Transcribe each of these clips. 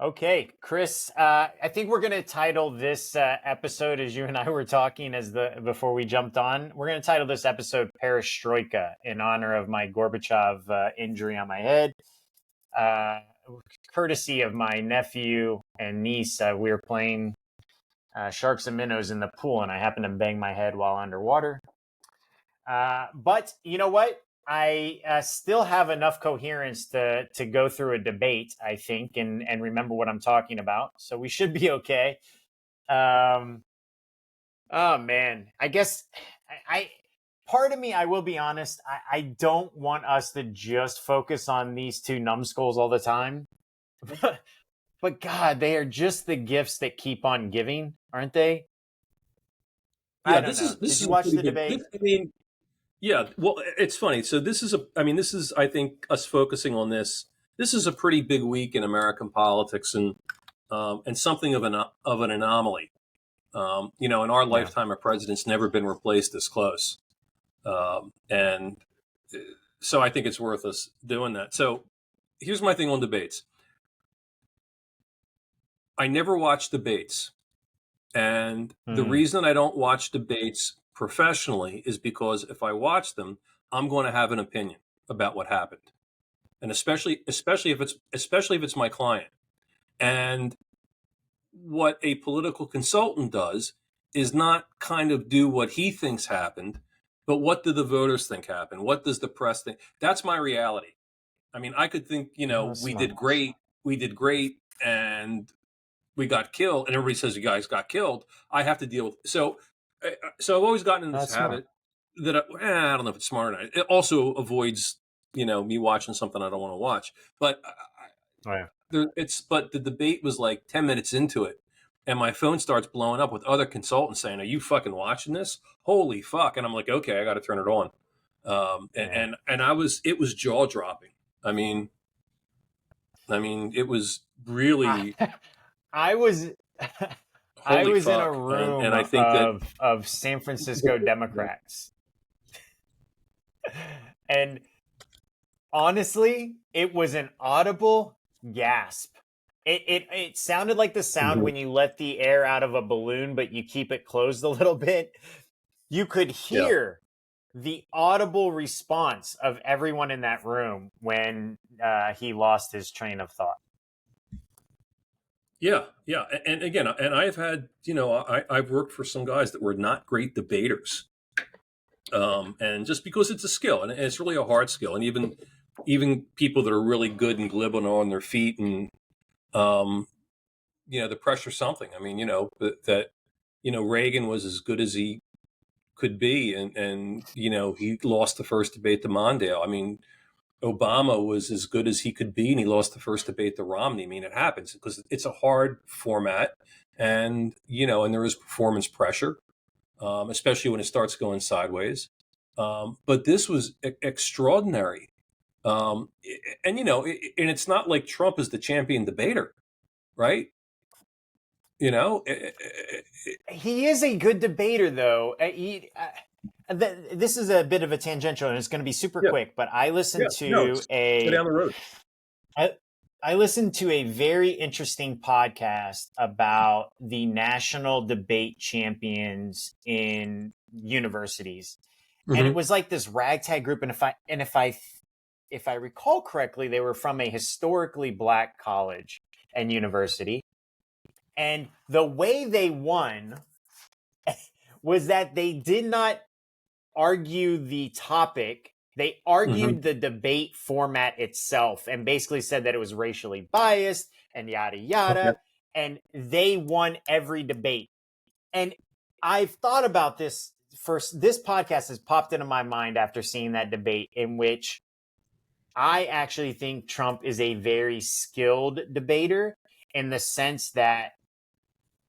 Okay, Chris, I think we're going to title this episode, as you and I were talking before we jumped on, we're going to title this episode Perestroika in honor of my Gorbachev injury on my head. Courtesy of my nephew and niece, we were playing sharks and minnows in the pool, and I happened to bang my head while underwater. But you know what? I still have enough coherence to go through a debate, I think, and remember what I'm talking about. So we should be okay. Oh man, I guess I part of me, I will be honest, I don't want us to just focus on these two numbskulls all the time. But God, they are just the gifts that keep on giving, aren't they? Yeah, I don't know. this Did you is a watch pretty the big. debate? Yeah. Well, it's funny. So this is I think us focusing on this. This is a pretty big week in American politics, and something of an anomaly. In our Yeah. lifetime, a president's never been replaced this close, and so I think it's worth us doing that. So here's my thing on debates. I never watch debates. And the Mm-hmm. reason I don't watch debates professionally is because if I watch them, I'm going to have an opinion about what happened. And especially if it's my client. And what a political consultant does is not kind of do what he thinks happened, but what do the voters think happened? What does the press think? That's my reality. I mean, I could think, Oh, smart. we did great, and we got killed, and everybody says you guys got killed. I have to deal with so I've always gotten in this That's smart. habit that I don't know if it's smart or not. It also avoids me watching something I don't want to watch. But Oh, yeah. but the debate was like 10 minutes into it, and my phone starts blowing up with other consultants saying, "Are you fucking watching this? Holy fuck!" And I'm like, "Okay, I got to turn it on." Yeah. And it was jaw dropping. I mean, it was I, really I was I holy was in a fuck. room And I think that of San Francisco Democrats. And honestly, it was an audible gasp. It sounded like the sound Mhm. when you let the air out of a balloon, but you keep it closed a little bit. You could Yeah. hear the audible response of everyone in that room when he lost his train of thought. Yeah, yeah, and again, and I've had, I've worked for some guys that were not great debaters, and just because it's a skill, and it's really a hard skill, and even people that are really good and glib and on their feet, and um, the pressure's something. I mean, Reagan was as good as he could be, and he lost the first debate to Mondale. I mean, Obama was as good as he could be, and he lost the first debate to Romney. I mean, it happens because it's a hard format, and and there is performance pressure, especially when it starts going sideways. But this was extraordinary, and and it's not like Trump is the champion debater, right? You know, He is a good debater, though. This is a bit of a tangential, and it's going to be super yeah, quick. But yeah. No, it's go down the road. I, I listened to a very interesting podcast about the national debate champions in universities, and it Hmm. was like this ragtag group. And if I recall correctly, they were from a historically black college and university, and the way they won was that they did not argue the topic. They Hmm. argued the debate format itself and basically said that it was racially biased and yada Okay. yada. And they won every debate. And I've thought about this first. This podcast has popped into my mind after seeing that debate, in which I actually think Trump is a very skilled debater in the sense that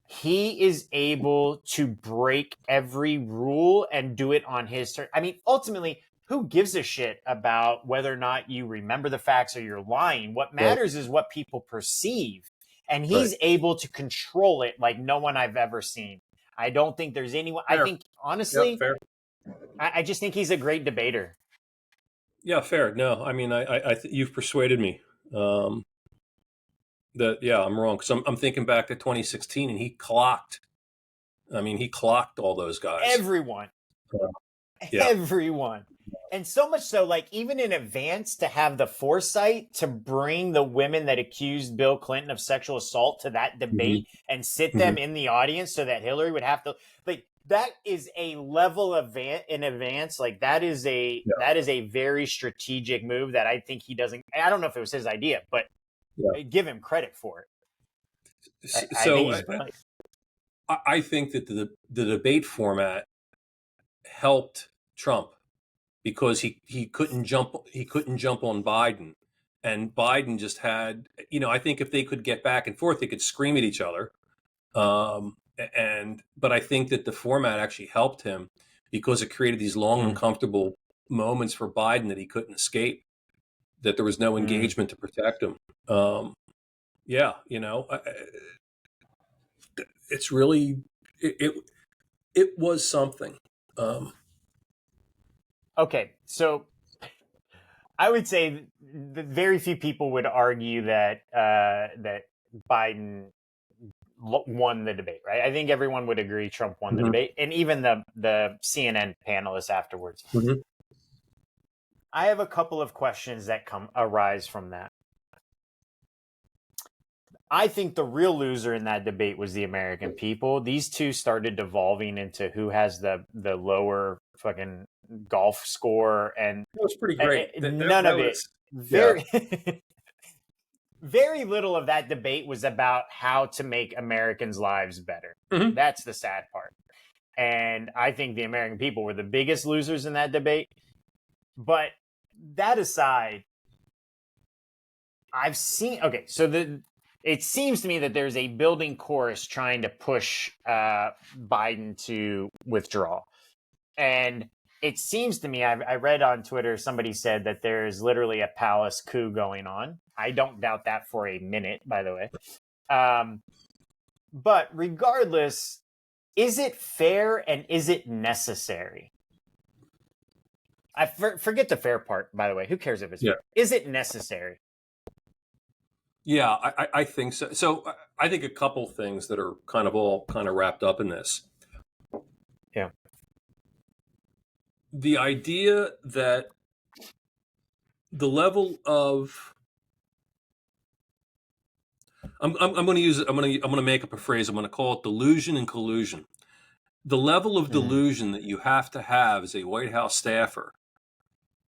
he is able to break every rule and do it on his turn. I mean, ultimately, who gives a shit about whether or not you remember the facts or you're lying? What Right. matters is what people perceive. And Right. he's able to control it like no one I've ever seen. I don't think there's anyone. I Fair. think, Yep. honestly, Fair. I just think he's a great debater. Yeah. Fair. No, I mean, you've persuaded me. Um, I'm wrong because I'm thinking back to 2016 and he clocked. I mean, he clocked all those guys. Everyone. Yeah. Everyone. And so much so, like, even in advance, to have the foresight to bring the women that accused Bill Clinton of sexual assault to that debate and sit them in the audience so that Hillary would have to, like, that is a level of in advance. Like, that is a very strategic move that I think he doesn't. I don't know if it was his idea, but give him credit for it. I think he's brilliant. I think that the debate format helped Trump because he couldn't jump on Biden, and Biden just had, I think if they could get back and forth, they could scream at each other. But I think that the format actually helped him because it created these long, uncomfortable moments for Biden that he couldn't escape, that there was no engagement to protect him. It's really, it was something. Okay, so I would say that very few people would argue that that Biden won the debate, right? I think everyone would agree Trump won the debate, and even the CNN panelists afterwards. I have a couple of questions that arise from that. I think the real loser in that debate was the American people. These two started devolving into who has the lower fucking golf score, and it was pretty great. None of it. Very, very little of that debate was about how to make Americans' lives better. That's the sad part. And I think the American people were the biggest losers in that debate. But that aside, I've seen. Okay, so it seems to me that there's a building chorus trying to push Biden to withdraw. And it seems to me, I read on Twitter, somebody said that there's literally a palace coup going on. I don't doubt that for a minute, by the way. But regardless, is it fair and is it necessary? I forget the fair part, by the way. Who cares if it's fair? Is it necessary? Yeah, I think so. So I think a couple things that are all wrapped up in this. Yeah. The idea that the level of I'm going to use it. I'm going to make up a phrase. I'm going to call it delusion and collusion. The level of delusion that you have to have as a White House staffer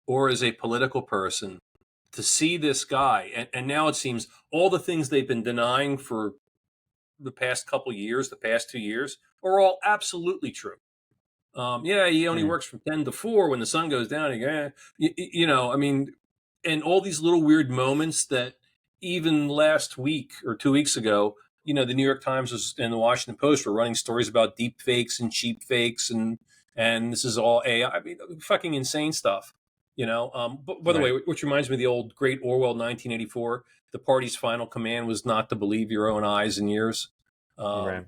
or as a political person to see this guy, and now it seems all the things they've been denying for the past couple years, the past 2 years, are all absolutely true. He only works from 10 to 4 when the sun goes down. I mean, and all these little weird moments that even last week or 2 weeks ago, the New York Times and the Washington Post were running stories about deep fakes and cheap fakes, and this is all AI. I mean, fucking insane stuff. But by the way, which reminds me of the old great Orwell 1984. The party's final command was not to believe your own eyes and ears. But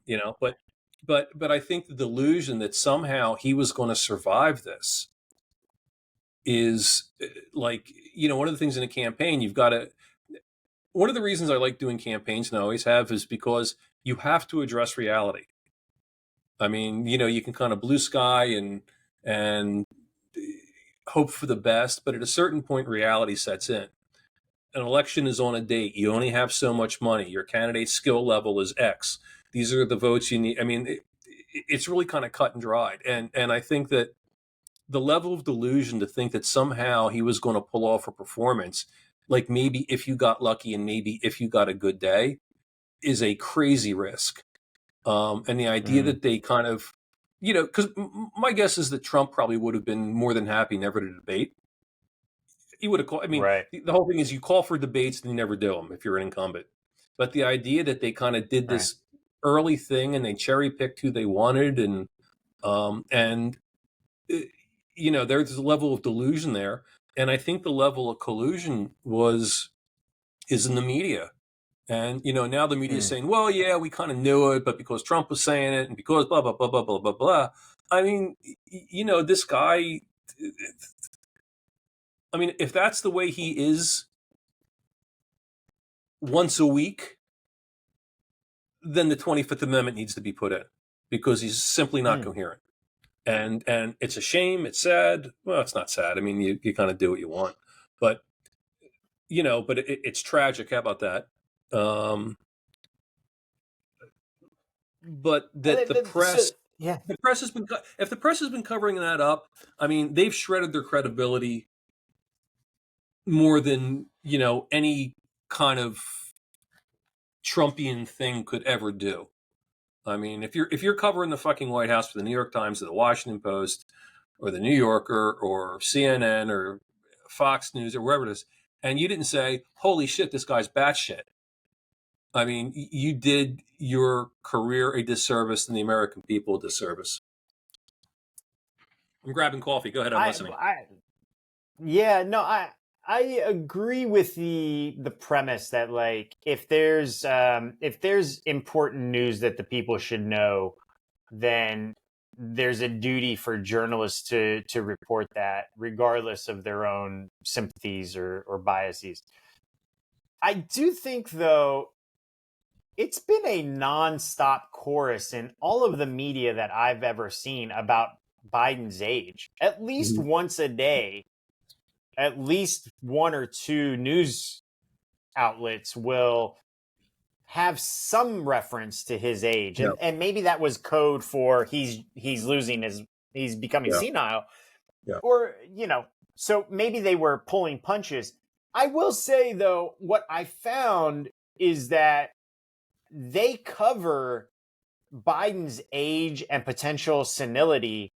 I think the delusion that somehow he was going to survive this is like, one of the things in a campaign, you've got to, one of the reasons I like doing campaigns and I always have is because you have to address reality. I mean, you can kind of blue sky and hope for the best, but at a certain point, reality sets in. An election is on a date. You only have so much money. Your candidate's skill level is X. These are the votes you need. I mean, it's really kind of cut and dried. And I think that the level of delusion to think that somehow he was going to pull off a performance, like maybe if you got lucky and maybe if you got a good day, is a crazy risk. And the idea that they kind of, because my guess is that Trump probably would have been more than happy never to debate. He would have called. I mean, the whole thing is you call for debates and you never do them if you're an incumbent. But the idea that they kind of did this early thing and they cherry picked who they wanted, and there's a level of delusion there, and I think the level of collusion is in the media. And, now the media is saying, well, yeah, we kind of knew it, but because Trump was saying it and because blah, blah, blah, blah, blah, blah, blah. I mean, this guy, I mean, if that's the way he is once a week, then the 25th Amendment needs to be put in because he's simply not Hmm. coherent. And it's a shame. It's sad. Well, it's not sad. I mean, you kind of do what you want, but but it's tragic. How about that? But that the press, Yeah. the press has been, if the press has been covering that up, I mean, they've shredded their credibility more than any kind of Trumpian thing could ever do. I mean, if you're covering the fucking White House for the New York Times or the Washington Post or the New Yorker or CNN or Fox News or wherever it is, and you didn't say, "Holy shit, this guy's batshit," I mean, you did your career a disservice and the American people a disservice. I'm grabbing coffee. Go ahead. I'm listening. Yeah, no, I agree with the premise that, like, if there's important news that the people should know, then there's a duty for journalists to report that, regardless of their own sympathies or biases. I do think, though, it's been a nonstop chorus in all of the media that I've ever seen about Biden's age. At least once a day, at least one or two news outlets will have some reference to his age. Yeah. And maybe that was code for he's becoming Yeah. senile. Yeah. Or, so maybe they were pulling punches. I will say, though, what I found is that they cover Biden's age and potential senility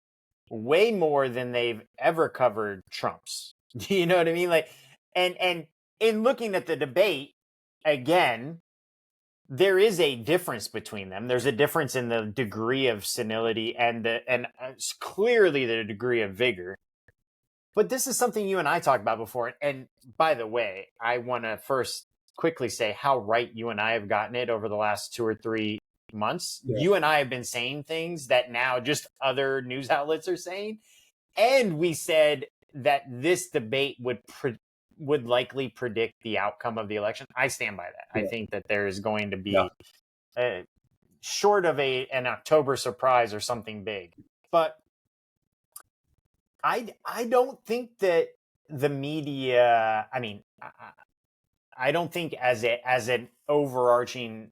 way more than they've ever covered Trump's. Do you know what I mean? Like, and in looking at the debate again, there is a difference between them. There's a difference in the degree of senility and clearly the degree of vigor. But this is something you and I talked about before. And by the way, I want to first quickly say how right you and I have gotten it over the last 2 or 3 months. Yeah. You and I have been saying things that now just other news outlets are saying. And we said that this debate would likely predict the outcome of the election. I stand by that. Yeah. I think that there is going to be, short of an October surprise or something big. But I don't think that the media, I mean, I don't think as an overarching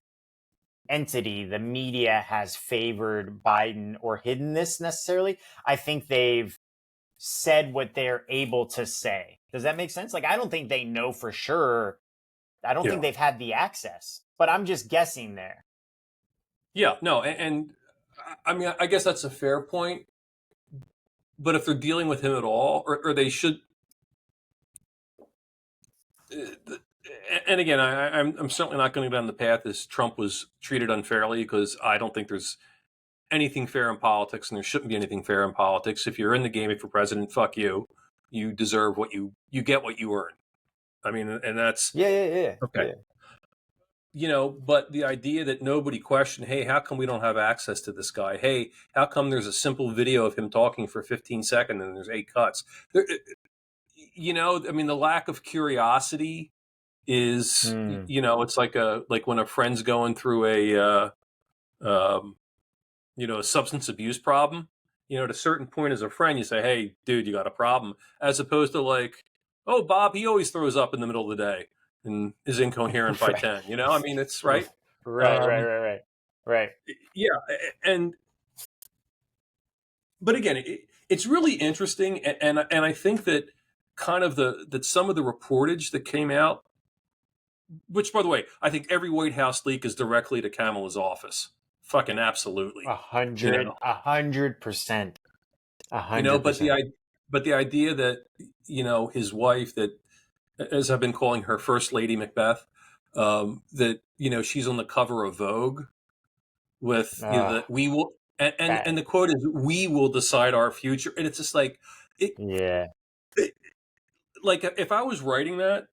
entity, the media has favored Biden or hidden this necessarily. I think they've said what they're able to say. Does that make sense? Like, I don't think they know for sure. I don't think they've had the access, but I'm just guessing there. Yeah, no. And I mean, I guess that's a fair point. But if they're dealing with him at all, or they should, and again, I'm certainly not going down the path as Trump was treated unfairly, because I don't think there's anything fair in politics, and there shouldn't be anything fair in politics. If you're in the game for president, fuck you. You deserve what you get what you earn. I mean, and that's yeah. Okay. Yeah. But the idea that nobody questioned, hey, how come we don't have access to this guy? Hey, how come there's a simple video of him talking for 15 seconds and there's 8 cuts? I mean, the lack of curiosity is, it's like when a friend's going through a substance abuse problem. At a certain point as a friend, you say, hey, dude, you got a problem, as opposed to like, oh, Bob, he always throws up in the middle of the day and is incoherent by 10. I mean, it's right. Right. Yeah. But again, it's really interesting. And I think that kind of that some of the reportage that came out, which, by the way, I think every White House leak is directly to Kamala's office. Fucking absolutely. 100%. 100%. But the idea that, his wife, that, as I've been calling her, First Lady Macbeth, that, she's on the cover of Vogue with, that we will, and the quote is, we will decide our future. And it's just like, like if I was writing that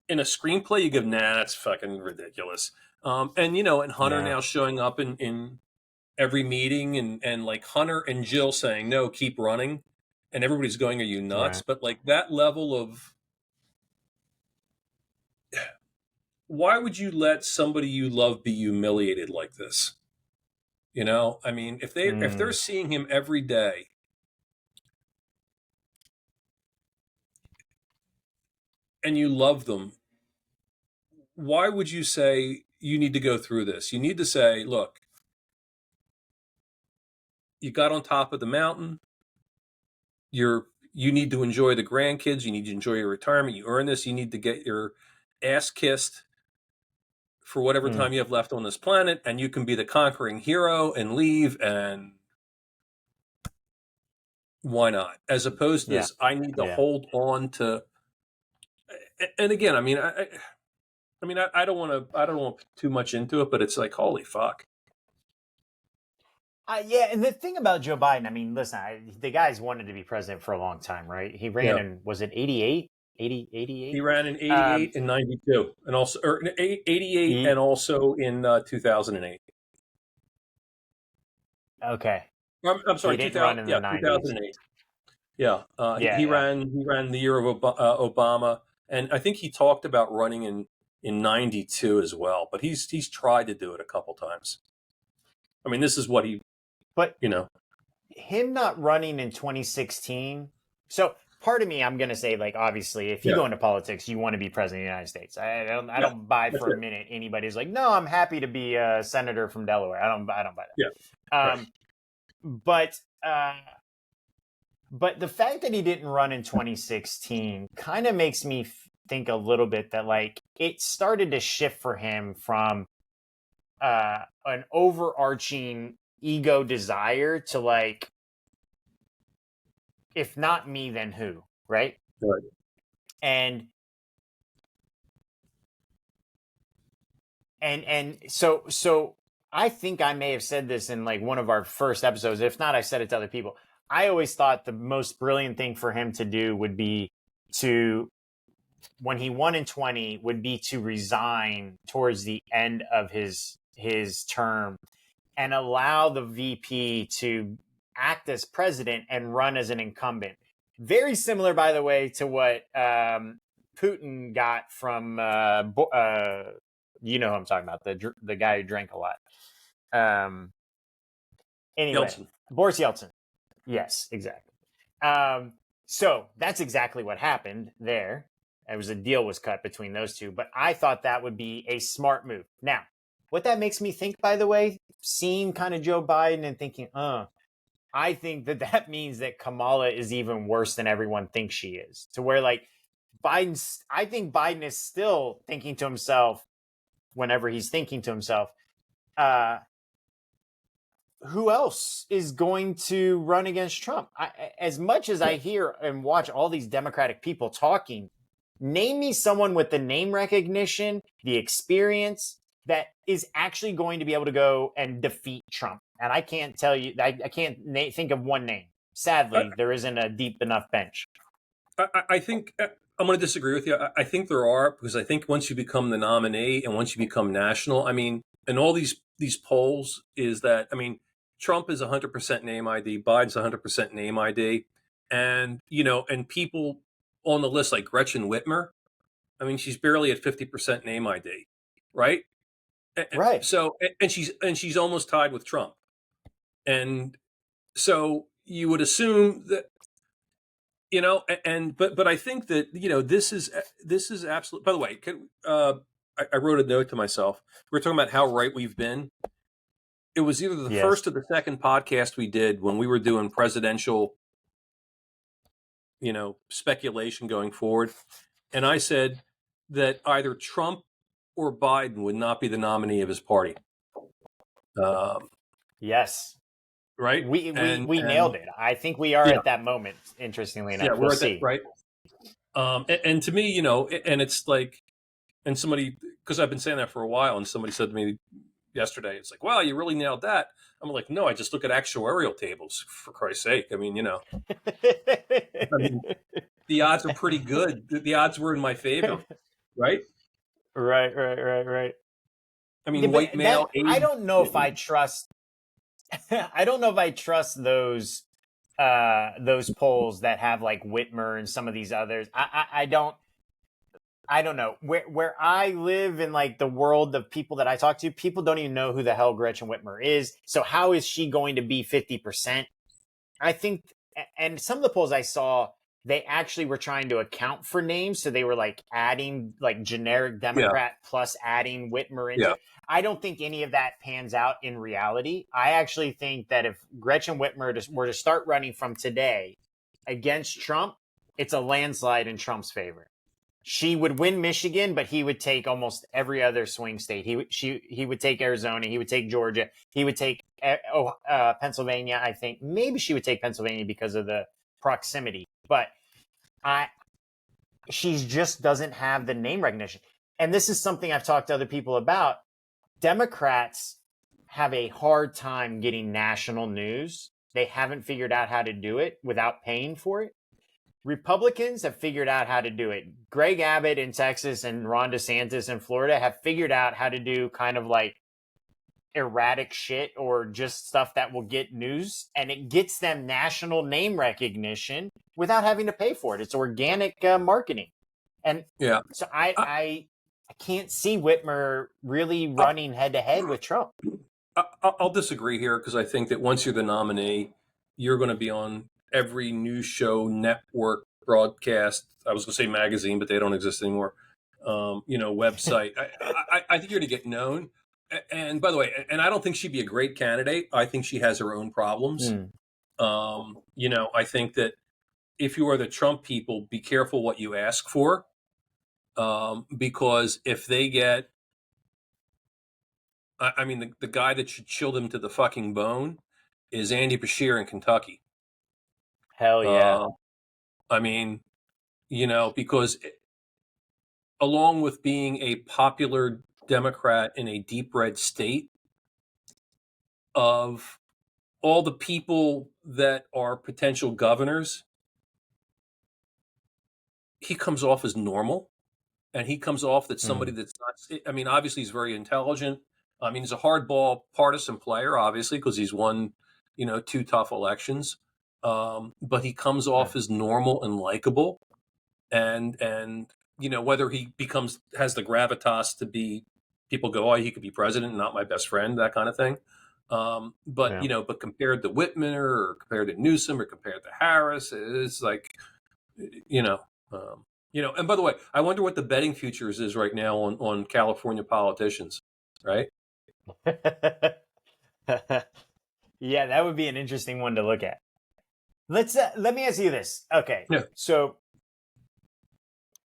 in a screenplay, you go, nah, that's fucking ridiculous. And Hunter now showing up in every meeting, and like Hunter and Jill saying, no, keep running. And everybody's going, are you nuts? Right. But like that level of, why would you let somebody you love be humiliated like this? You know, I mean, if they're Mm, seeing him every day and you love them, why would you say you need to go through this? You need to say, look, you got on top of the mountain. You need to enjoy the grandkids. You need to enjoy your retirement. You earn this. You need to get your ass kissed for whatever mm, time you have left on this planet, and you can be the conquering hero and leave. And why not? As opposed to yeah, this, I need to yeah. hold on to. And again, I mean, I don't want to. I don't want too much into it, but it's like, holy fuck. Yeah, and the thing about Joe Biden, I mean, listen, the guy's wanted to be president for a long time, right? He ran Yeah. in, was it 88? He 88? ran in Um, 88 and 92, and also or 88 he, and also in 2008. okay. I'm He sorry, didn't run 2000. in the Yeah, 90s. 2008. Yeah, Yeah, he yeah. ran. He ran the year of Obama, and I think he talked about running in '92 as well. But he's tried to do it a couple times. I mean, this is what he, But you know. him not running in 2016. So part of me, I'm going to say, like, obviously, if you Yeah, go into politics, you want to be president of the United States. I yeah, don't buy that's for a it. minute anybody's like, no, I'm happy to be a senator from Delaware. I don't buy Yeah, that. right. But, but the fact that he didn't run in 2016 kind of makes me think a little bit that like it started to shift for him from an overarching ego desire to like, if not me, then who, right? Right. And so I think I may have said this in like one of our first episodes. If not, I said it to other people. I always thought the most brilliant thing for him to do would be to, when he won in 20, would be to resign towards the end of his term and allow the VP to act as president and run as an incumbent. Very similar, by the way, to what Putin got from you know who I'm talking about, the guy who drank a lot. Um, anyway, Yeltsin. Boris Yeltsin. Yes, exactly. So that's exactly what happened there. It was a deal was cut between those two, but I thought that would be a smart move. Now, what that makes me think, by the way, seeing kind of Joe Biden and thinking, I think that that means that Kamala is even worse than everyone thinks she is. To where like I think Biden is still thinking to himself, whenever he's thinking to himself, uh, who else is going to run against Trump? As much as I hear and watch all these Democratic people talking, name me someone with the name recognition, the experience that is actually going to be able to go and defeat Trump. And I can't tell you, I can't think of one name. I, Sadly, there isn't a deep enough bench. I think I'm going to disagree with you. I think there are, because I think once you become the nominee and once you become national, I mean, and all these polls is that, I mean, Trump is 100% name ID, Biden's 100% name ID, and and people on the list like Gretchen Whitmer, I mean, she's barely at 50% name ID, right? Right. So, and she's almost tied with Trump, and so you would assume that but I think that this is absolute. By the way, I wrote a note to myself. We're talking about how right we've been. It was either the Yes. first or the second podcast we did when we were doing presidential, speculation going forward, and I said that either Trump or Biden would not be the nominee of his party. Um, Yes. right? We And nailed it. I think we are yeah, at that moment, interestingly yeah, enough. We'll we're at that, see. right. And to me, and it's like, and somebody, because I've been saying that for a while, and somebody said to me yesterday, it's like, wow, you really nailed that. I'm like, no, I just look at actuarial tables, for Christ's sake. I mean, I mean, the odds are pretty good. The odds were in my favor, right? Right. I Yeah, mean, but white male, that I age. don't know if I trust. I don't know if I trust those polls that have like Whitmer and some of these others. I don't. I don't know where I live in like the world of people that I talk to. People don't even know who the hell Gretchen Whitmer is. So how is she going to be 50%? I think, and some of the polls I saw, they actually were trying to account for names. So they were like adding like generic Democrat plus adding Whitmer into it. I don't think any of that pans out in reality. I actually think that if Gretchen Whitmer were to start running from today against Trump, it's a landslide in Trump's favor. She would win Michigan, but he would take almost every other swing state. He would take Arizona. He would take Georgia. He would take Pennsylvania. I think maybe she would take Pennsylvania because of the proximity. But she just doesn't have the name recognition. And this is something I've talked to other people about. Democrats have a hard time getting national news. They haven't figured out how to do it without paying for it. Republicans have figured out how to do it. Greg Abbott in Texas and Ron DeSantis in Florida have figured out how to do kind of like erratic shit or just stuff that will get news, and it gets them national name recognition without having to pay for it. It's organic marketing. And so I can't see Whitmer really running head to head with Trump. I'll disagree here because I think that once you're the nominee, you're going to be on every news show, network, broadcast. I was going to say magazine, but they don't exist anymore. Website. I think you're going to get known. And by the way, and I don't think she'd be a great candidate. I think she has her own problems. I think that if you are the Trump people, be careful what you ask for. Because if they get, the guy that should chill them to the fucking bone is Andy Beshear in Kentucky. Hell yeah. Because along with being a popular Democrat in a deep red state, of all the people that are potential governors, he comes off as normal, and he comes off that somebody that's not, obviously he's very intelligent. He's a hardball partisan player, obviously, because he's won, 2 tough elections. But he comes off as normal and likable, and whether he has the gravitas to be, people go, oh, he could be president, not my best friend, that kind of thing. But compared to Whitmer or compared to Newsom or compared to Harris, it's like, and by the way, I wonder what the betting futures is right now on California politicians, right? Yeah, that would be an interesting one to look at. Let me ask you this. Okay. Yeah. So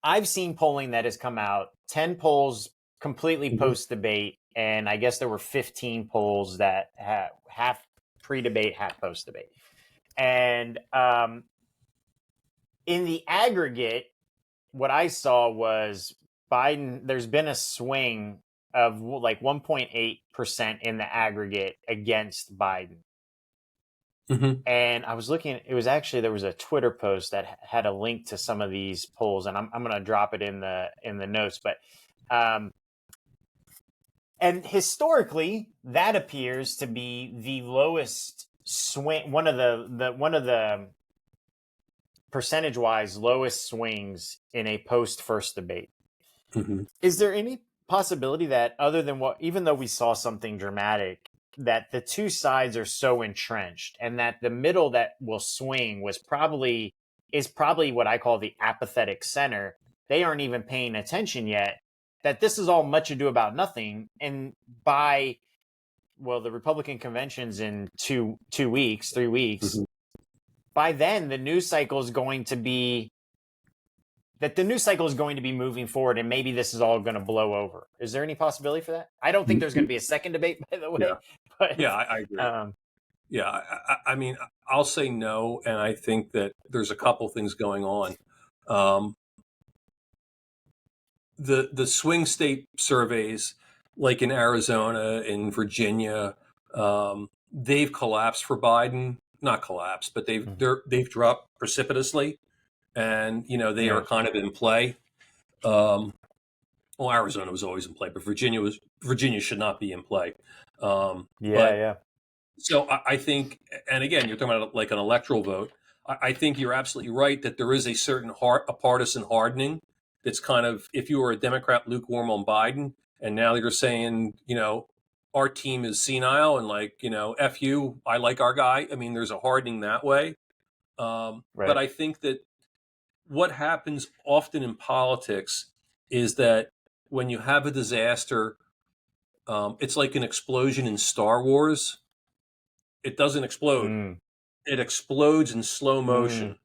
I've seen polling that has come out, 10 polls completely post-debate, and I guess there were 15 polls that have half pre-debate, half post-debate. And in the aggregate, what I saw was Biden, there's been a swing of like 1.8% in the aggregate against Biden. And I was looking, it was actually, there was a Twitter post that had a link to some of these polls, and I'm going to drop it in the notes. But and historically, that appears to be the lowest swing, one of the percentage-wise lowest swings in a post-first debate. Is there any possibility that, other than even though we saw something dramatic, that the two sides are so entrenched, and that the middle that will swing is probably what I call the apathetic center? They aren't even paying attention yet, that this is all much ado about nothing. And the Republican convention's in 3 weeks. By then, the news cycle is going to be moving forward, and maybe this is all going to blow over. Is there any possibility for that? I don't think there's going to be a second debate, by the way. Yeah, but, I agree. I'll say no, and I think that there's a couple things going on. The swing state surveys, like in Arizona, in Virginia, they've collapsed for Biden. Not collapsed, but they've dropped precipitously. And, they are kind of in play. Arizona was always in play, but Virginia should not be in play. So I think, and again, you're talking about like an electoral vote. I think you're absolutely right that there is a certain partisan hardening that's kind of, if you were a Democrat lukewarm on Biden, and now you're saying, our team is senile and like, F you, I like our guy. I mean, there's a hardening that way. But Right. I think that what happens often in politics is that when you have a disaster, it's like an explosion in Star Wars. It doesn't explode. Mm. It explodes in slow Mm. motion.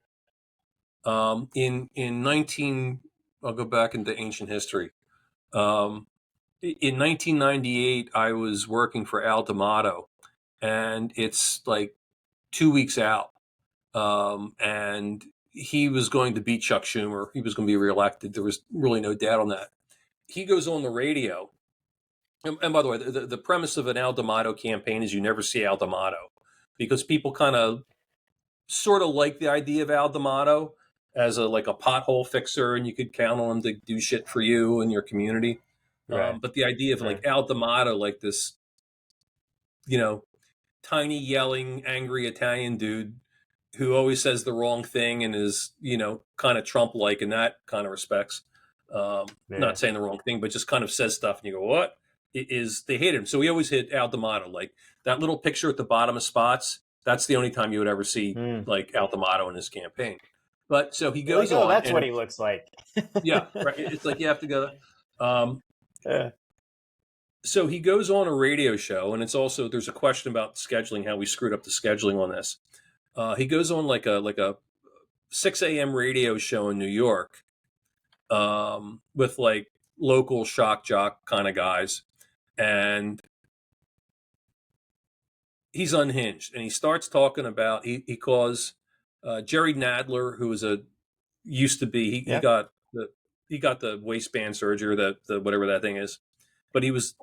In 19, I'll go back into ancient history. In 1998, I was working for Al D'Amato, and it's like 2 weeks out. And he was going to beat Chuck Schumer. He was going to be reelected. There was really no doubt on that. He goes on the radio. And by the way, the premise of an Al D'Amato campaign is you never see Al D'Amato, because people kind of sort of like the idea of Al D'Amato as a pothole fixer, and you could count on him to do shit for you and your community. Right. But the idea of Right. like Al D'Amato, like this, you know, tiny, yelling, angry Italian dude who always says the wrong thing and is, kind of Trump-like in that kind of respects. Yeah. Not saying the wrong thing, but just kind of says stuff, and you go, "What?" They hate him? So we always hit Al D'Amato, like that little picture at the bottom of spots. That's the only time you would ever see Mm. like Al D'Amato in his campaign. But so he You're like, goes oh, on, that's and what he looks like. yeah, right. It's like you have to go. Um, Yeah. so he goes on a radio show, and it's also, there's a question about scheduling, how we screwed up the scheduling on this. He goes on like a 6 a.m. radio show in New York, with like local shock jock kind of guys, and he's unhinged, and he starts talking about, he calls Jerry Nadler, who was a used to be, he Yeah. got the waistband surgery, or the whatever that thing is, but he was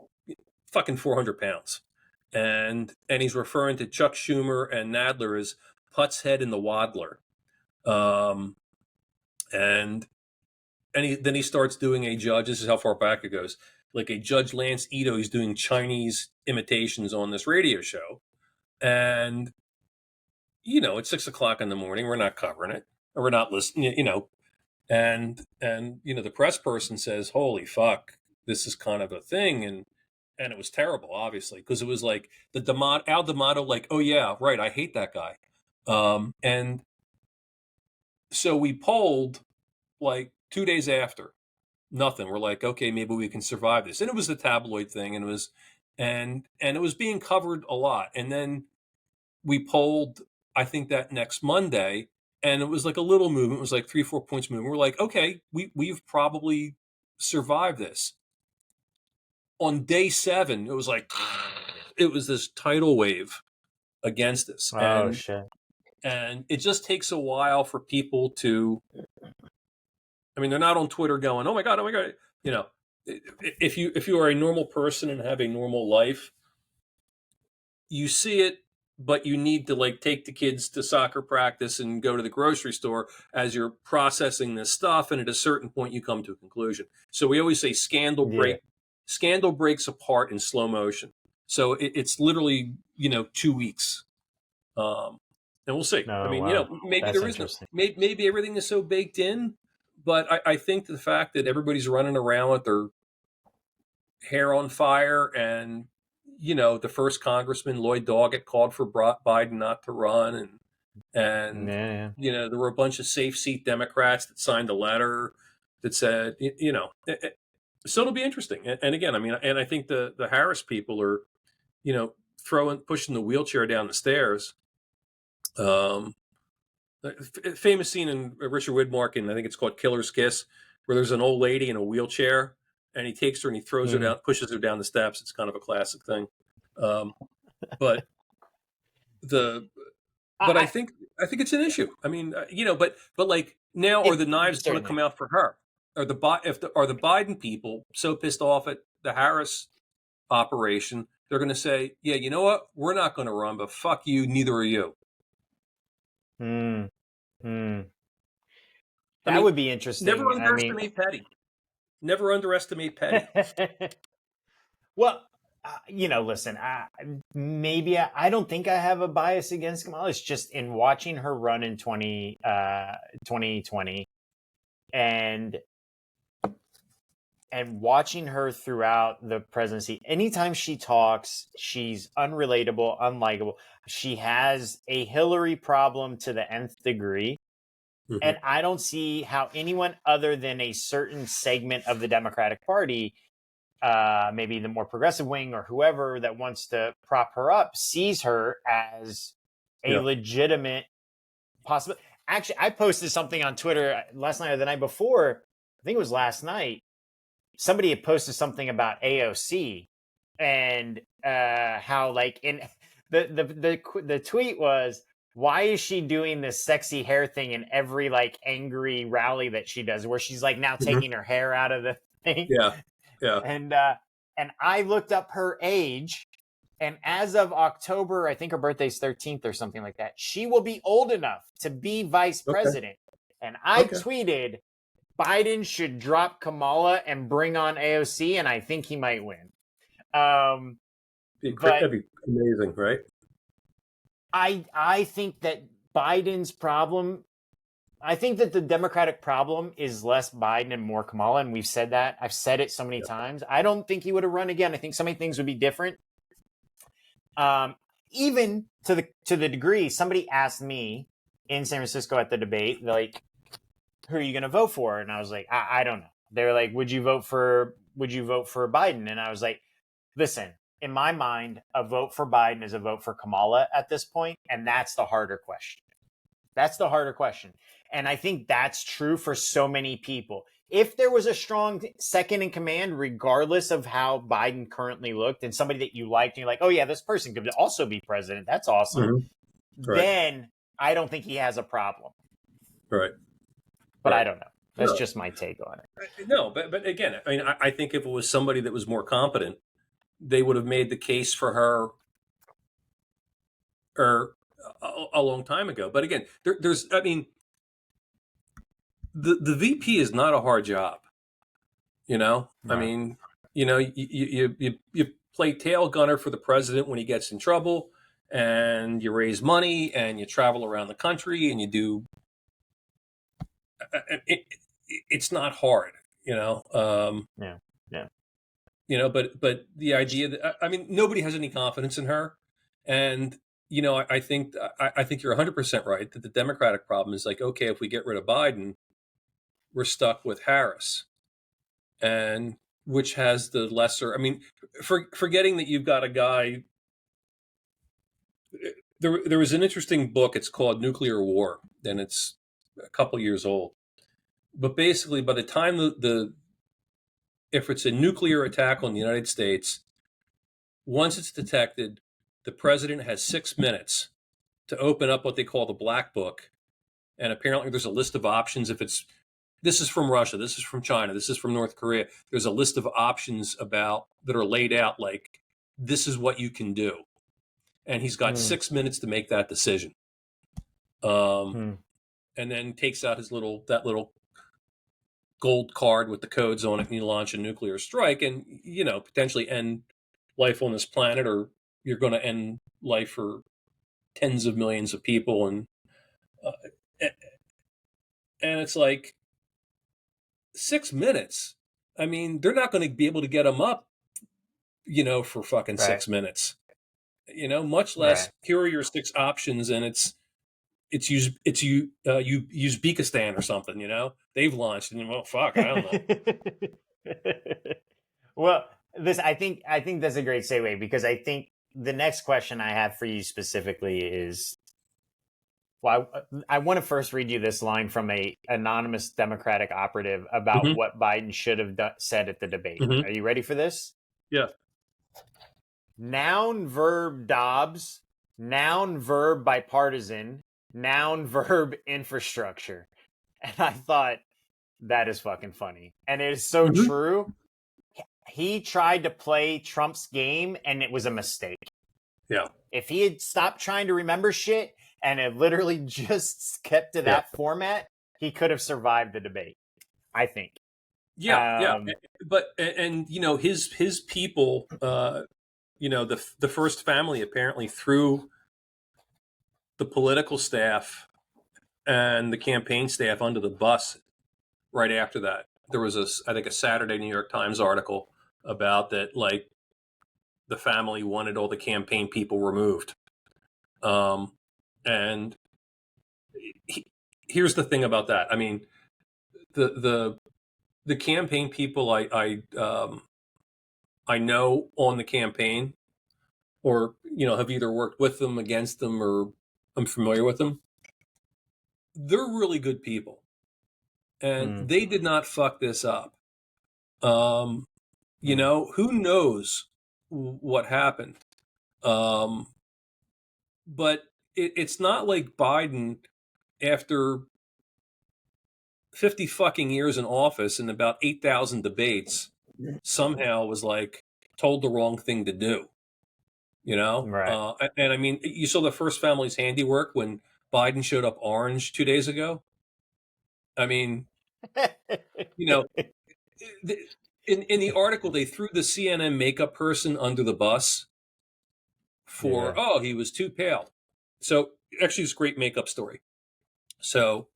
fucking 400 pounds, and he's referring to Chuck Schumer and Nadler as Putz Head and the Waddler, um, and then he starts doing a judge. This is how far back it goes. Like a Judge Lance Ito, he's doing Chinese imitations on this radio show, and it's 6 o'clock in the morning. We're not covering it, or we're not listening. And the press person says, "Holy fuck, this is kind of a thing," and it was terrible, obviously, because it was like Al D'Amato, like, "Oh yeah, right, I hate that guy," and so we polled like 2 days after. Nothing. We're like, okay, maybe we can survive this. And it was the tabloid thing, and it was being covered a lot. And then we polled, I think, that next Monday, and it was like a little movement. It was like 3 or 4 points movement. We're like, okay, we've probably survived this. On day 7, it was like it was this tidal wave against us, Oh shit. and it just takes a while for people to. I mean, they're not on Twitter going, "Oh my god, oh my god." If you are a normal person and have a normal life, you see it, but you need to like take the kids to soccer practice and go to the grocery store as you're processing this stuff, and at a certain point you come to a conclusion. So we always say Yeah. scandal breaks apart in slow motion. So it's literally 2 weeks, and we'll see. I Oh mean, wow. maybe That's there is no, interesting. maybe everything is so baked in, but I think the fact that everybody's running around with their hair on fire, and the first congressman Lloyd Doggett called for Biden not to run, and Yeah. there were a bunch of safe seat Democrats that signed a letter that said, so it'll be interesting. And again, I mean, and I think the Harris people are, pushing the wheelchair down the stairs. Famous scene in Richard Widmark, and I think it's called Killer's Kiss, where there's an old lady in a wheelchair, and he takes her and he throws her down, pushes her down the steps. It's kind of a classic thing. But the but I I think it's an issue. I mean, but like now, are it the knives going to certainly. come out for her? Are the Biden people so pissed off at the Harris operation, they're going to say, "Yeah, you know what? We're not going to run, but fuck you, neither are you." Mm. Mm. I That mean, would be never interesting. I mean, underestimate petty. Never underestimate petty. well, listen, I don't think I have a bias against Kamala. It's just in watching her run in 2020, and and watching her throughout the presidency, anytime she talks, she's unrelatable, unlikable. She has a Hillary problem to the nth degree. Mhm. And I don't see how anyone other than a certain segment of the Democratic Party, maybe the more progressive wing or whoever that wants to prop her up, sees her as a Yeah. legitimate possibility. Actually, I posted something on Twitter last night or the night before. I think it was last night. Somebody had posted something about AOC and how, like, in the tweet was, why is she doing this sexy hair thing in every like angry rally that she does, where she's like now Mhm. taking her hair out of the thing? Yeah. Yeah. And I looked up her age, and as of October, I think her birthday's 13th or something like that, she will be old enough to be vice Okay. president. And I Okay. tweeted, Biden should drop Kamala and bring on AOC, and I think he might win. But That'd be amazing, right? I think that Biden's problem, I think that the Democratic problem is less Biden and more Kamala, and we've said that. I've said it so many times. I don't think he would have run again. I think so many things would be different. Even to the degree somebody asked me in San Francisco at the debate, like, who are you going to vote for? And I was like, I don't know. They were like, would you vote for Biden? And I was like, listen, in my mind, a vote for Biden is a vote for Kamala at this point, and that's the harder question. That's the harder question. And I think that's true for so many people. If there was a strong second in command, regardless of how Biden currently looked, and somebody that you liked, and you're like, oh yeah, this person could also be president, that's awesome, Right. then I don't think he has a problem. Right. But Right. I don't know. That's No. just my take on it. No, but again, I mean, I think if it was somebody that was more competent, they would have made the case for her or a long time ago. But again, there's, I mean, the VP is not a hard job. You know, I mean, you know, you play tail gunner for the president when he gets in trouble, and you raise money, and you travel around the country, and you do. It's not hard, you know. Yeah. You know, but the idea that, I mean, nobody has any confidence in her, and you know, I think you're 100% right that the Democratic problem is like, okay, if we get rid of Biden, we're stuck with Harris, and which has the lesser. I mean, forgetting that you've got a guy. There was an interesting book. It's called Nuclear War, and it's a couple years old. But basically, by the time if it's a nuclear attack on the United States, once it's detected, the president has 6 minutes to open up what they call the black book. And apparently there's a list of options. If it's, this is from Russia, this is from China, this is from North Korea, there's a list of options that are laid out, like, this is what you can do. And he's got 6 minutes to make that decision. And then takes out that little gold card with the codes on it, and you launch a nuclear strike and, you know, potentially end life on this planet, or you're going to end life for tens of millions of people. And it's like 6 minutes. I mean, they're not going to be able to get them up, you know, for fucking 6 minutes, you know, much less here are your 6 options. And it's Uzbekistan or something, you know, they've launched, and well, fuck, I don't know. Well, I think that's a great segue, because I think the next question I have for you specifically is, well, I want to first read you this line from a anonymous Democratic operative about what Biden should have said at the debate. Are you ready for this? Yeah. Noun, verb, Dobbs. Noun, verb, bipartisan. Noun, verb, infrastructure. And I thought, that is fucking funny. And it is so true. He tried to play Trump's game, and it was a mistake. Yeah. If he had stopped trying to remember shit and had literally just kept to that format, he could have survived the debate, I think. Yeah. But, and you know, his people, you know, the first family apparently threw the political staff and the campaign staff under the bus right after that. there was I think a Saturday New York Times article about that, like the family wanted all the campaign people removed. And here's the thing about that. I mean, the campaign people I know on the campaign, or have either worked with them, against them, or I'm familiar with them. They're really good people, and they did not fuck this up. Who knows what happened? But it's not like Biden, after 50 fucking years in office and about 8,000 debates, somehow was like told the wrong thing to do. Right. And I mean, you saw the first family's handiwork when Biden showed up orange 2 days ago. I mean, in the article, they threw the CNN makeup person under the bus for, he was too pale. So actually, it's a great makeup story. So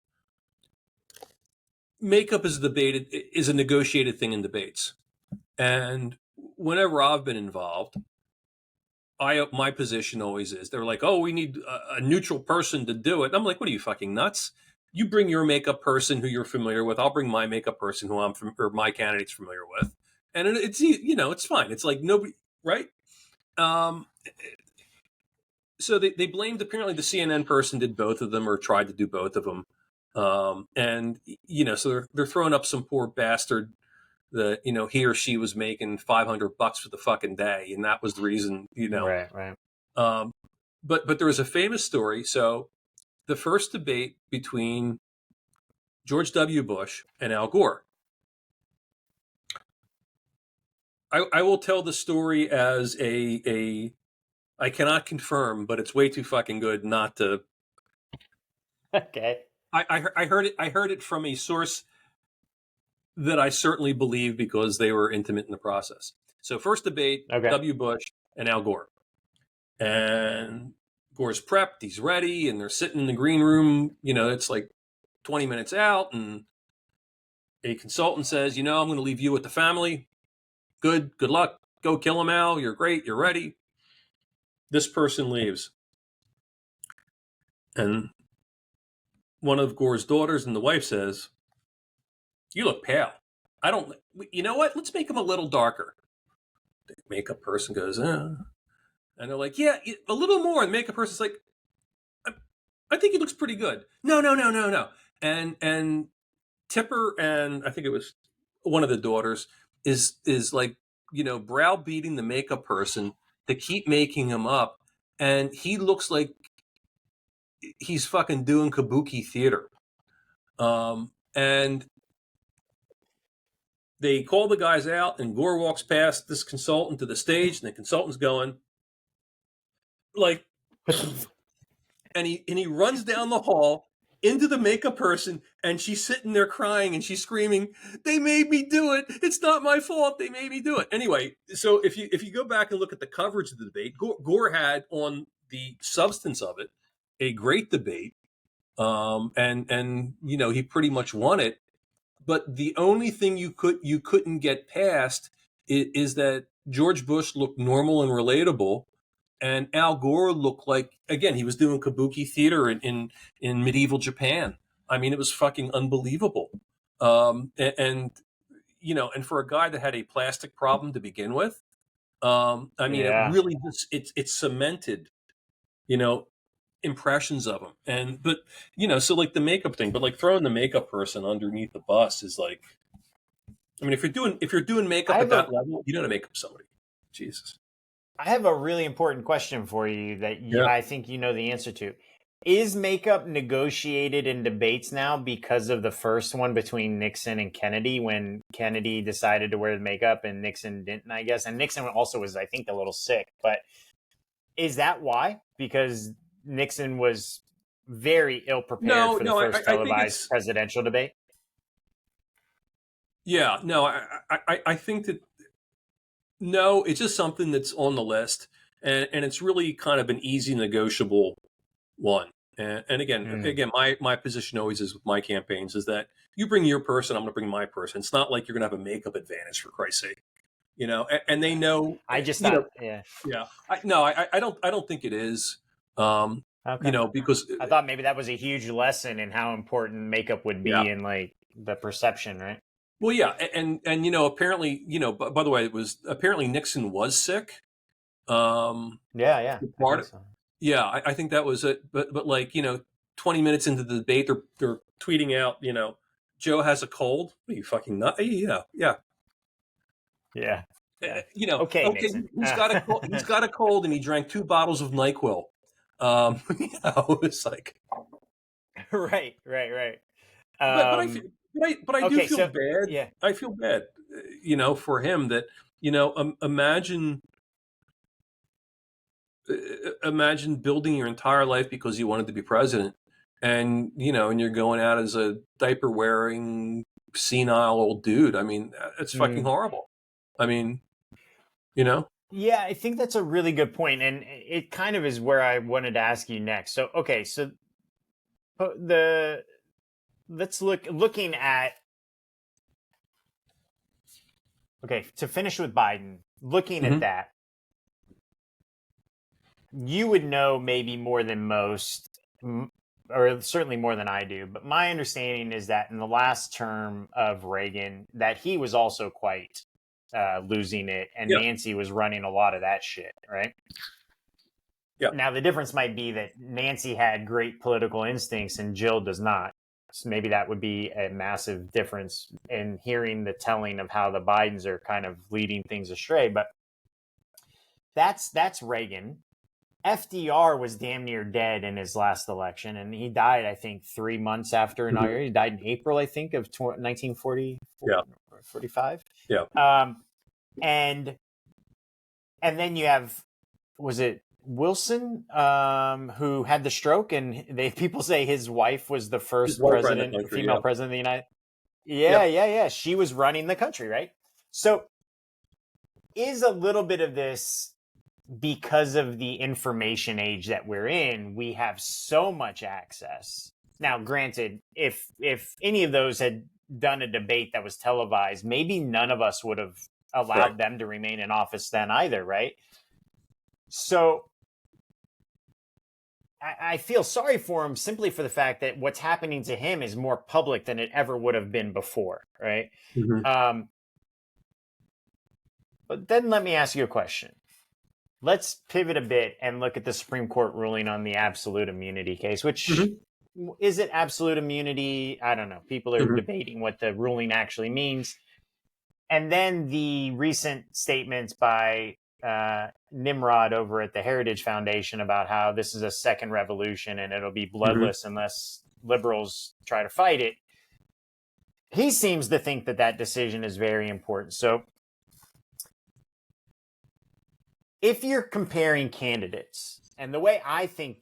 makeup is a negotiated thing in debates. And whenever I've been involved, my position always is, they're like, oh, we need a neutral person to do it. And I'm like, what are you, fucking nuts? You bring your makeup person who you're familiar with. I'll bring my makeup person who or my candidate's familiar with. And it's, it's fine. It's like nobody, right? So they blamed, apparently the CNN person did both of them, or tried to do both of them. And, so they're throwing up some poor bastard that, he or she was making $500 for the fucking day. And that was the reason, Right. But there was a famous story. So the first debate between George W. Bush and Al Gore. I will tell the story as I cannot confirm, but it's way too fucking good not to. Okay. I heard it from a source that I certainly believe, because they were intimate in the process. So first debate, W. Bush and Al Gore. And Gore's prepped, he's ready, and they're sitting in the green room. It's like 20 minutes out, and a consultant says, I'm going to leave you with the family. Good luck. Go kill him, Al. You're great. You're ready. This person leaves. And one of Gore's daughters and the wife says, you look pale. You know what? Let's make him a little darker. The makeup person goes, And they're like, yeah, a little more. And the makeup person's like, I think he looks pretty good. No. And Tipper, and I think it was one of the daughters, is like, browbeating the makeup person to keep making him up. And he looks like he's fucking doing kabuki theater. And they call the guys out, and Gore walks past this consultant to the stage, and the consultant's going like, and he runs down the hall into the makeup person, and she's sitting there crying, and she's screaming, they made me do it. It's not my fault. They made me do it. Anyway, so if you go back and look at the coverage of the debate, Gore had, on the substance of it, a great debate. And he pretty much won it. But the only thing you couldn't get past is that George Bush looked normal and relatable, and Al Gore looked like, again, he was doing kabuki theater in medieval Japan. I mean, it was fucking unbelievable. And for a guy that had a plastic problem to begin with, it really just it cemented, impressions of him. But so like the makeup thing, but like throwing the makeup person underneath the bus is like, I mean, if you're doing makeup at that level, you know how to make up somebody. Jesus. I have a really important question for you that I think you know the answer to. Is makeup negotiated in debates now because of the first one between Nixon and Kennedy, when Kennedy decided to wear the makeup and Nixon didn't, I guess? And Nixon also was, I think, a little sick. But is that why? Because Nixon was very ill prepared for the first televised presidential debate? Yeah, no, I think that, no, it's just something that's on the list, and it's really kind of an easy negotiable one. And again, Mm. my position always is with my campaigns is that you bring your person, I'm going to bring my person. It's not like you're going to have a makeup advantage, for Christ's sake, and they know, I just thought, yeah. yeah. No, I don't think it is. Um, Okay. because I thought maybe that was a huge lesson in how important makeup would yeah. be in like the perception, right? Well, yeah, and apparently, by the way, it was apparently Nixon was sick. Yeah, I Part think of, so. yeah, I think that was it. But like 20 minutes into the debate, they're tweeting out, Joe has a cold. Are you fucking nut? Yeah, yeah. Yeah, yeah. Okay, Okay, Nixon. he's got a cold. He's got a cold, and he drank 2 bottles of NyQuil. It's like, Right, right, right. but I feel, but I do Okay, feel so bad. yeah. I feel bad, for him that imagine imagine building your entire life because you wanted to be president, and and you're going out as a diaper wearing senile old dude. I mean, it's fucking Mm. horrible. I mean, you know. Yeah, I think that's a really good point, and it kind of is where I wanted to ask you next. So, okay, so the let's looking at okay, to finish with Biden, looking at Mhm. that, you would know maybe more than most, or certainly more than I do. But my understanding is that in the last term of Reagan, that he was also quite losing it, and Yeah, Nancy was running a lot of that shit, right? yeah, Now the difference might be that Nancy had great political instincts and Jill does not. So maybe that would be a massive difference in hearing the telling of how the Bidens are kind of leading things astray. But that's Reagan. FDR was damn near dead in his last election, and he died, I think, 3 months after mhm, inauguration. He died in April, I think, of 1940, yeah, 45. yeah. And then you have, was it Wilson, who had the stroke, and people say his wife was the His first wife ran the country. female Yeah, president of the United. yeah. Yeah. She was running the country, right? So is a little bit of this because of the information age that we're in, we have so much access. Now, granted, if any of those had done a debate that was televised, maybe none of us would have Right. allowed them to remain in office then either, right? So I feel sorry for him simply for the fact that what's happening to him is more public than it ever would have been before, right? Mhm. But then let me ask you a question. Let's pivot a bit and look at the Supreme Court ruling on the absolute immunity case, which Mhm. is it absolute immunity? I don't know. People are Mhm. debating what the ruling actually means. And then the recent statements by Nimrod over at the Heritage Foundation about how this is a second revolution and it'll be Mhm. bloodless unless liberals try to fight it. He seems to think that that decision is very important. So if you're comparing candidates, and the way I think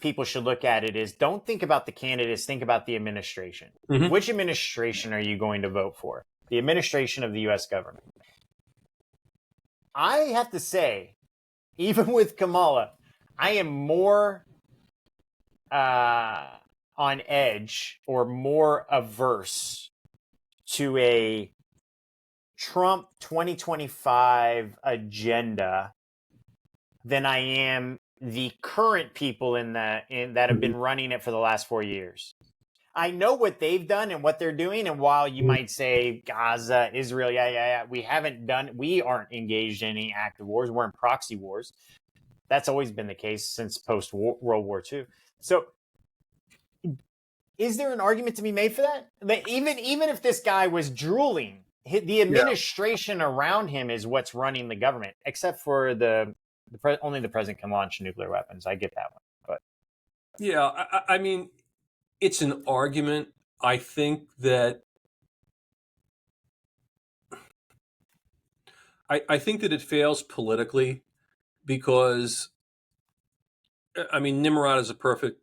people should look at it is don't think about the candidates, think about the administration. Mhm. Which administration are you going to vote for? The administration of the US government. I have to say, even with Kamala, I am more on edge or more averse to a Trump 2025 agenda than I am the current people that have Mhm. been running it for the last 4 years. I know what they've done and what they're doing. And while you Mhm. might say Gaza, Israel, yeah, we aren't engaged in any active wars. We're in proxy wars. That's always been the case since post World War II. So is there an argument to be made for that? That even if this guy was drooling, the Yeah. administration around him is what's running the government, except for only the president can launch nuclear weapons. I get that one, but Yeah. I mean, it's an argument. I think that I think that it fails politically because I mean Nimrod is a perfect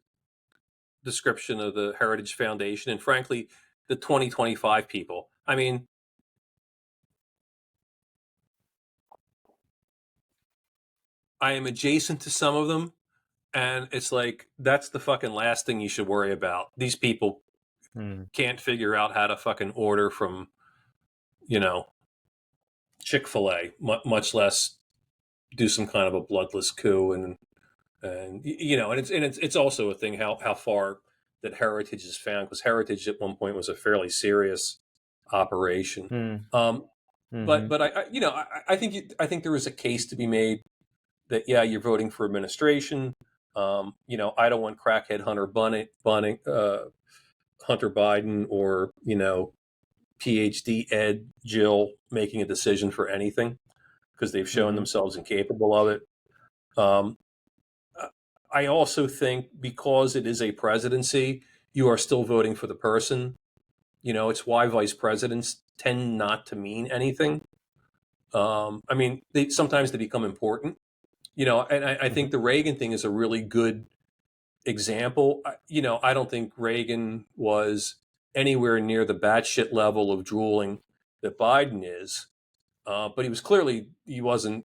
description of the Heritage Foundation and frankly the 2025 people. I mean, I am adjacent to some of them. And it's like, that's the fucking last thing you should worry about. These people Mm. can't figure out how to fucking order from, you know, Chick-fil-A, much less do some kind of a bloodless coup. And you know, and it's also a thing how far that Heritage is found, because Heritage at one point was a fairly serious operation. Mm. Um, Hmm. but you know, I think there is a case to be made that, yeah, you're voting for administration. You know, I don't want crackhead Hunter Biden, or, you know, PhD Ed Jill making a decision for anything, because they've shown Hmm. themselves incapable of it. Um, I also think because it is a presidency, you are still voting for the person. You know, it's why vice presidents tend not to mean anything. I mean, sometimes they become important. You know, and I Hmm. think the Reagan thing is a really good example. You know, I don't think Reagan was anywhere near the batshit level of drooling that Biden is, but he wasn't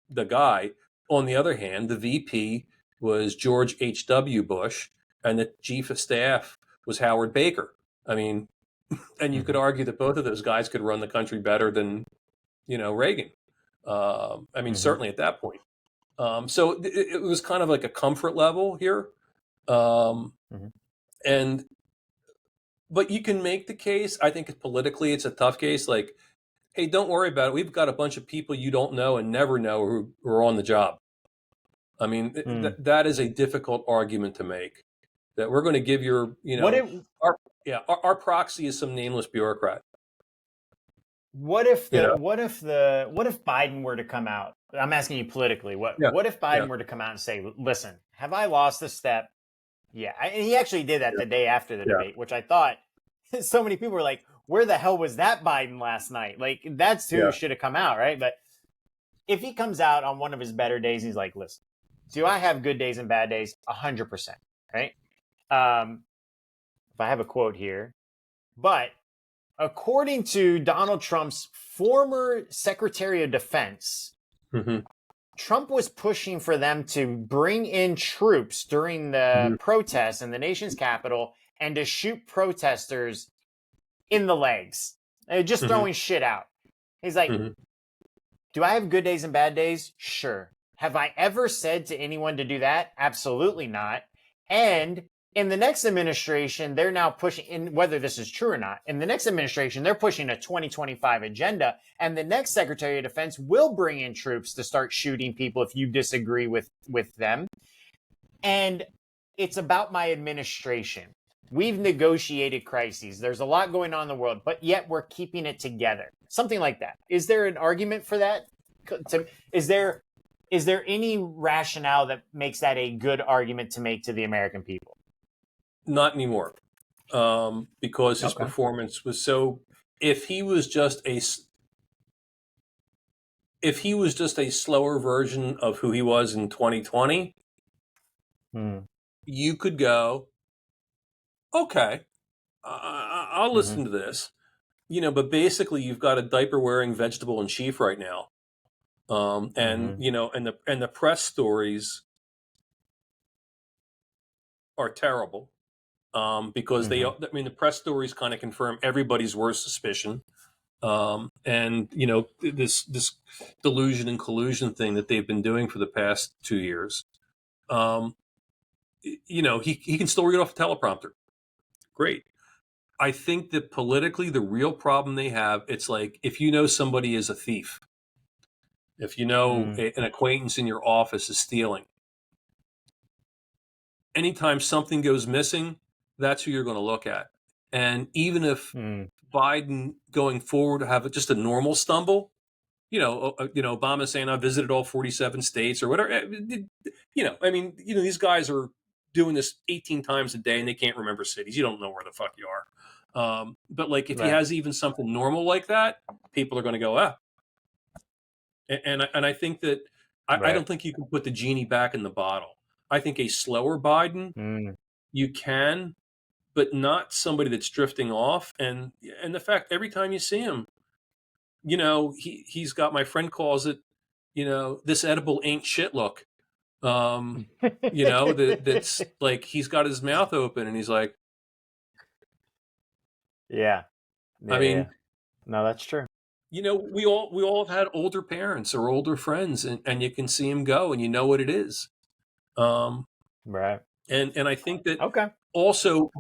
the guy. On the other hand, the VP was George H.W. Bush, and the chief of staff was Howard Baker. I mean, and you could Hmm. argue that both of those guys could run the country better than, you know, Reagan. I mean, Hmm. certainly at that point. So it was kind of like a comfort level here. Um, Hmm. and but you can make the case. I think politically, it's a tough case. Like, hey, don't worry about it. We've got a bunch of people you don't know and never know who are on the job. I mean, Mm. that is a difficult argument to make. That we're going to give your, you What know, if our proxy is some nameless bureaucrat. You know, what if Biden were to come out? I'm asking you politically. yeah, What if yeah, Biden were to come out and say, "Listen, have I lost a step?" Yeah, and he actually did that yeah, the day after the yeah, debate, which I thought so many people were like, "Where the hell was that Biden last night?" Like that's who yeah. should have come out, right? But if he comes out on one of his better days, he's like, "Listen, do I have good days and bad days? 100%, right?" If I have a quote here, but according to Donald Trump's former Secretary of Defense, Hmm. Trump was pushing for them to bring in troops during the Hmm. protests in the nation's capital and to shoot protesters in the legs, just Hmm. throwing shit out. He's like, Hmm. do I have good days and bad days? Sure. Have I ever said to anyone to do that? Absolutely not. And in the next administration, they're now pushing, in whether this is true or not, in the next administration, they're pushing a 2025 agenda. And the next Secretary of Defense will bring in troops to start shooting people if you disagree with them. And it's about my administration. We've negotiated crises. There's a lot going on in the world, but yet we're keeping it together. Something like that. Is there an argument for that? Is there any rationale that makes that a good argument to make to the American people? Not anymore, because his Okay. performance was so. If he was just a if he was just a slower version of who he was in 2020, Mm. you could go, okay, I'll Mm-hmm. listen to this. You know, but basically, you've got a diaper wearing vegetable in chief right now, and Mm-hmm. you know, and the press stories are terrible, because Mm-hmm. I mean, the press stories kind of confirm everybody's worst suspicion. And you know, this delusion and collusion thing that they've been doing for the past 2 years. Um, you know, he can still read off a teleprompter. Great. I think that politically, the real problem they have, it's like, if you know somebody is a thief, if you know Mm. an acquaintance in your office is stealing, anytime something goes missing, that's who you're going to look at. And even if Mm. Biden going forward have just a normal stumble, you know, Obama saying I visited all 47 states or whatever. You know, I mean, you know, these guys are doing this 18 times a day and they can't remember cities. You don't know where the fuck you are. But like, if he Right. has even something normal like that, people are going to go, ah. And I think that I Right. don't think you can put the genie back in the bottle. I think a slower Biden Mm. you can, but not somebody that's drifting off. And the fact every time you see him, you know, he's got, my friend calls it, you know, this edible ain't shit look. That's like he's got his mouth open and he's like, Yeah. I Yeah. mean, No, that's true. we all have had older parents or older friends, and you can see them go, and you know what it is. Um, Right. and I think that Okay. also,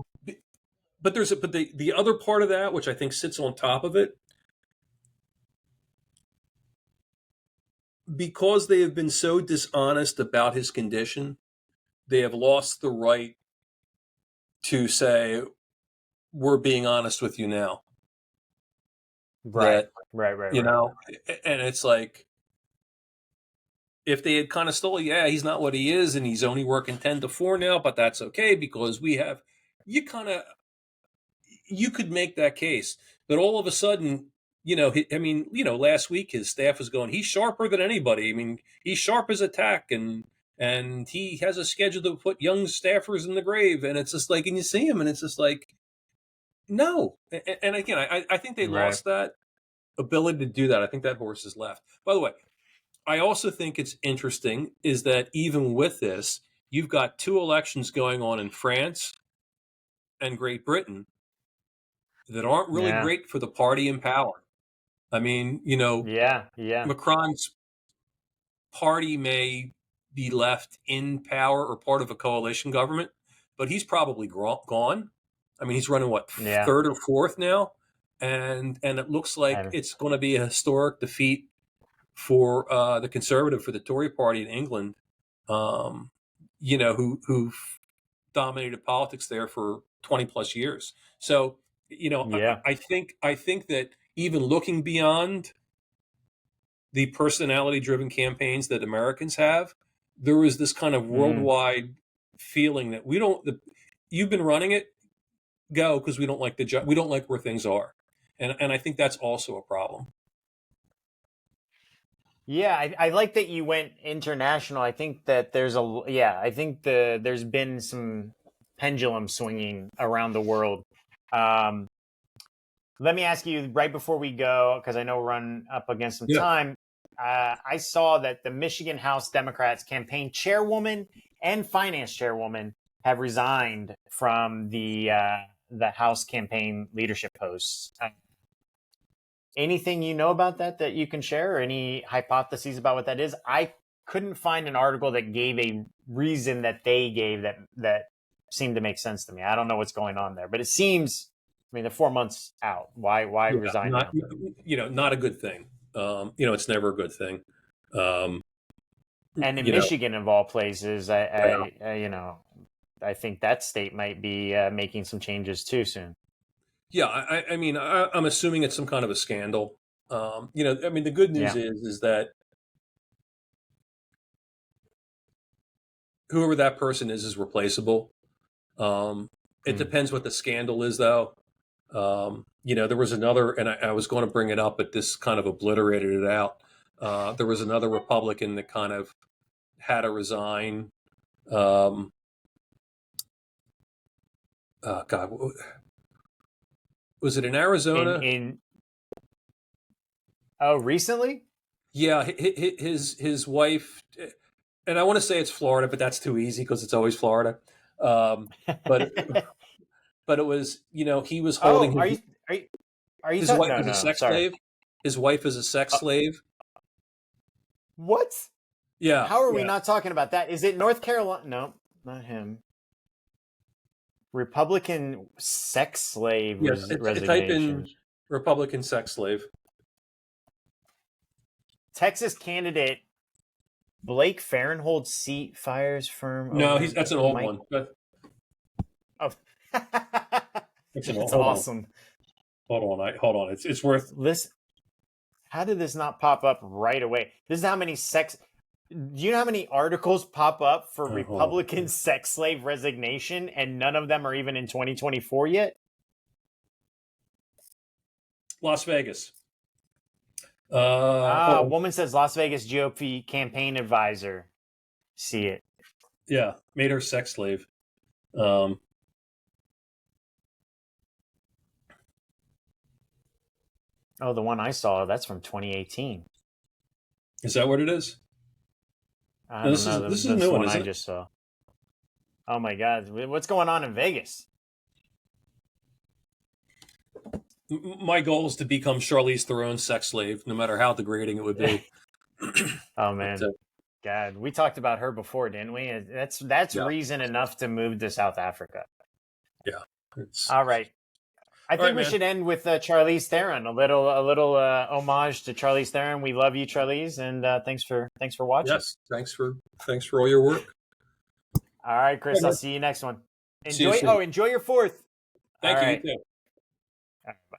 but the other part of that, which I think sits on top of it, because they have been so dishonest about his condition, they have lost the right to say, we're being honest with you now. Right. That, Right. and it's like, if they had kind of stole, yeah, he's not what he is, and he's only working 10 to 4 now, but that's okay because you kind of, you could make that case. But all of a sudden, last week his staff was going, he's sharper than anybody. I mean, he's sharp as a tack, and he has a schedule to put young staffers in the grave. And it's just like, and you see him, and it's just like, no. And again, I think they Right. lost that ability to do that. I think that horse is left. By the way, I also think it's interesting is that even with this, you've got 2 elections going on in France and Great Britain that aren't really Yeah. great for the party in power. I mean, Yeah. Yeah. Macron's party may be left in power or part of a coalition government, but he's probably gone. I mean, he's running what, Yeah. third or fourth now, and it looks like And it's going to be a historic defeat for the Conservative, for the Tory party in England, who dominated politics there for 20 plus years. So, yeah. I think that even looking beyond the personality driven campaigns that Americans have, there is this kind of Mm. worldwide feeling that you've been running it, go, because we don't like the job, we don't like where things are. And I think that's also a problem. Yeah, I like that you went international. I think that I think there's been some pendulum swinging around the world. Um, Let me ask you right before we go, because I know we're running up against some Yeah. time. I saw that the Michigan House Democrats campaign chairwoman and finance chairwoman have resigned from the House campaign leadership posts. Anything you know about that you can share, or any hypotheses about what that is? I couldn't find an article that gave a reason that they gave that seemed to make sense to me. I don't know what's going on there, but it seems. I mean, they're 4 months out. Why Yeah, resign not now? not a good thing. It's never a good thing. Um, And in you know, Michigan, of all places, yeah. I think that state might be making some changes too soon. Yeah, I mean, I'm assuming it's some kind of a scandal. I mean, the good news Yeah. is that whoever that person is replaceable. It Hmm. depends what the scandal is, though. There was another, and I was going to bring it up, but this kind of obliterated it out. There was another Republican that kind of had to resign. Um, God, was it in In Arizona? in Oh, recently? Yeah, his wife, and I want to say it's Florida, but that's too easy because it's always Florida. Um, but but it was, he was holding Oh, are you are you his talking? wife No, was a no, sex sorry. slave. His wife is a sex Uh, slave. what? Yeah, How are we yeah, not talking about that? Is it North Carolina? No, not him. Republican sex slave yeah. Type in resignation. Republican sex slave. Texas candidate Blake Farenthold's seat fires firm No, over that's an old Mike. one. Oh, That's an old, that's hold on, awesome. hold on. It's worth. Listen, how did this not pop up right away? This is how many sex. Do you know how many articles pop up for Hold Republican sex slave resignation, and none of them are even in 2024 yet? Las Vegas. Hold on. Woman says Las Vegas GOP campaign advisor. See it. Yeah, made her sex slave. Um, Oh, the one I saw, that's from 2018. is that what it is? I Now, don't this know. is this is a That's new the one, one I isn't it? just saw. Oh my God. What's going on in Vegas? My goal is to become Charlize Theron's sex slave, no matter how degrading it would be. Oh But, man. God, we talked about her before, didn't we? That's yeah, reason enough to move to South Africa. yeah. It's All right. I all right, think we man. should end with Charlize Theron. A little homage to Charlize Theron. We love you, Charlize, and thanks for watching. Yes, thanks for all your work. All right, All Chris. right, I'll man. see you next one. See you Enjoy. soon. Oh, enjoy your fourth. All Thank you. You right. too. All right. Bye.